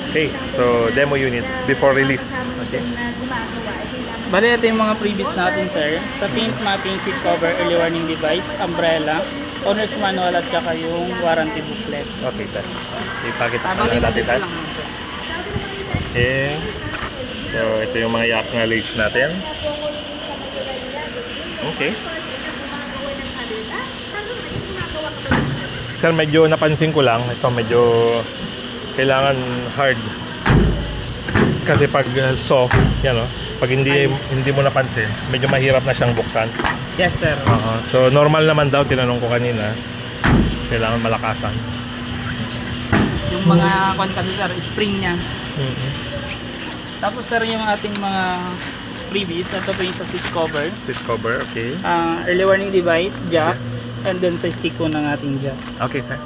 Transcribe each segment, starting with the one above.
Okay, so demo unit before release. Okay. Bali, ito yung mga previous natin, sir. Sa paint mapping, seat cover, early warning device, umbrella, owner's manual at saka yung warranty booklet. Okay, sir. Ipakita ko Bali, lang natin, ito sir. lang yun, sir. Okay. So, ito yung mga i-acknowledge natin. Okay. Sir, medyo napansin ko lang. Ito medyo kailangan hard. Kasi pag soft, yan o. Pag hindi mo napansin, medyo mahirap na siyang buksan. Yes, sir. So, normal naman daw, tinanong ko kanina. Kailangan malakasan. Yung mga kasi, sir, spring niya. Mm-hmm. Tapos, sir, yung ating mga previous, ito po yung sa seat cover. Seat cover, okay. Early warning device, jack, and then sa stick ko ng ating jack. Okay, sir.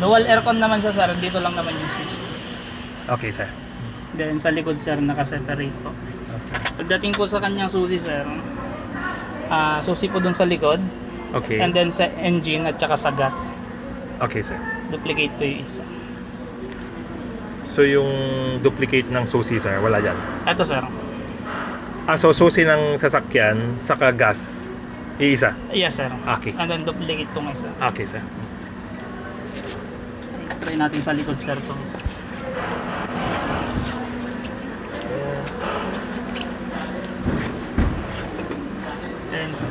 Dual aircon naman siya, sir. Dito lang naman yung switch. Okay, sir. Then sa likod, sir, nakaseparate po. Okay. Pagdating po sa kanyang susi, sir, susi po dun sa likod. Okay. And then sa engine at saka sa gas. Okay, sir. Duplicate po yung isa. So, yung duplicate ng susi, sir, wala dyan? Ito, sir. So susi ng sasakyan, saka gas, iisa? Yes, sir. Okay. And then duplicate itong isa. Okay, sir. Try natin sa likod, sir, to. Ayan, sir.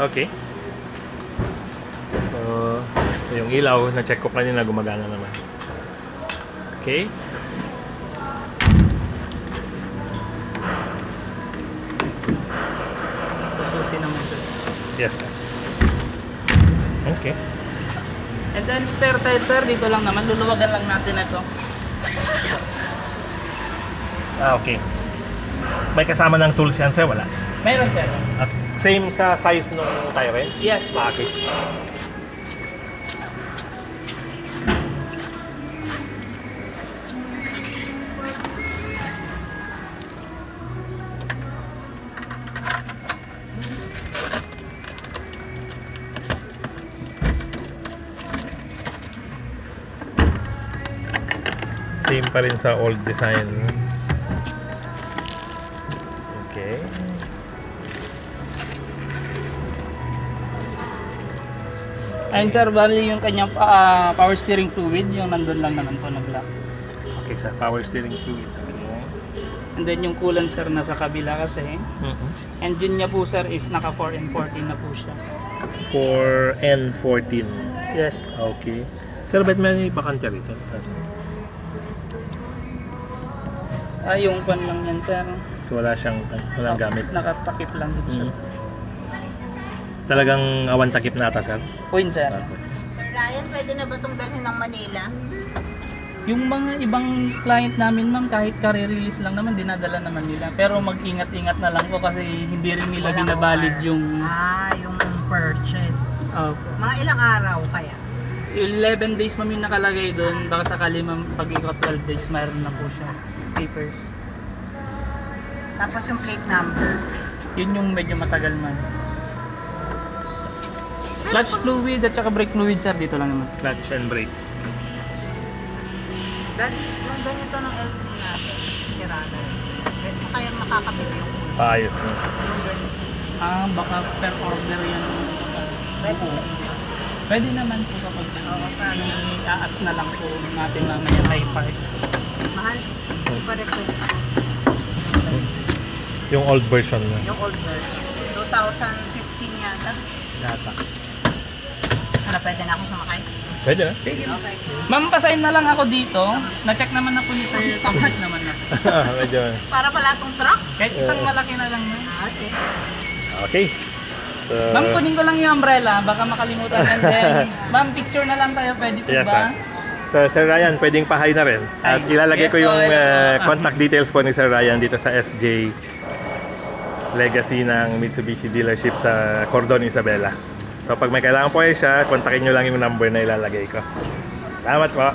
Okay. So, yung ilaw, na-check ko kanina, gumagana naman. Okay. Susi naman, sir. Yes, sir. Okay. And then spare tire, sir, dito lang naman. Luluwagan lang natin ito. Okay. May kasama ng tools yan, sir? Wala? Meron, sir. Okay. Same sa size ng tire, eh? Yes, po. Okay. Same pa rin sa old design. Okay. Ayun, sir, bali yung kanyang power steering fluid, yung nandun lang naman po na black. Okay, sir. Power steering fluid. Okay. And then yung coolant, sir, nasa kabila kasi. Mm-hmm. Engine niya po, sir, is naka 4N14 na po siya. 4N14. Yes. Okay. Sir, ba't may bakante rito? Yung pan lang yan, sir. So wala siyang walang gamit. Nakatakip lang dito siya. Mm. Talagang awan takip na ata, sir? Point, sir. Okay. Sir Ryan, pwede na ba itong dalhin ng Manila? Yung mga ibang client namin, ma'am, kahit kare-release lang naman, dinadala naman nila. Pero mag-ingat-ingat na lang po kasi hindi rin nila binabalid yung... yung purchase. Mga ilang araw kaya? 11 days, ma'am, yung nakalagay doon. Baka sakali, ma'am, pag ikaw 12 days, mayroon na po siya. Papers. Tapos yung plate number. Yun yung medyo matagal, man. Clutch fluid at saka brake fluid, sir, dito lang naman. Clutch and brake. Daddy, yung ganito ng L3 natin, kirada. So kaya makakabili yung kulay. Paayos. No? Yung ganito. Baka per order yan. Pwede sa Pwede naman po kapag i-aas na lang po natin mamaya kay parts. mahal. Pa-request. Yung old version na. Yung old version. 2015 yata. Yata. Ano, pwede na akong sumakay? Pwede na? Sige. Okay. Ma'am, pasign na lang ako dito. Na-check naman na po ni Sir. Tapos naman na. Medyo. Para pala itong truck? Kahit isang malaki na lang na. Okay. Okay. So, Ma'am, kunin ko lang yung umbrella. Baka makalimutan. And then, ma'am, picture na lang tayo. Pwede po yes, ba? So, Sir Ryan, pwedeng pahay na rin. At Ay. ilalagay Yes ko po, yung yes po. contact details po ni Sir Ryan dito sa SJ Legacy ng Mitsubishi dealership sa Cordon Isabela. So, pag may kailangan po siya, kontakin nyo lang yung number na ilalagay ko. Salamat po.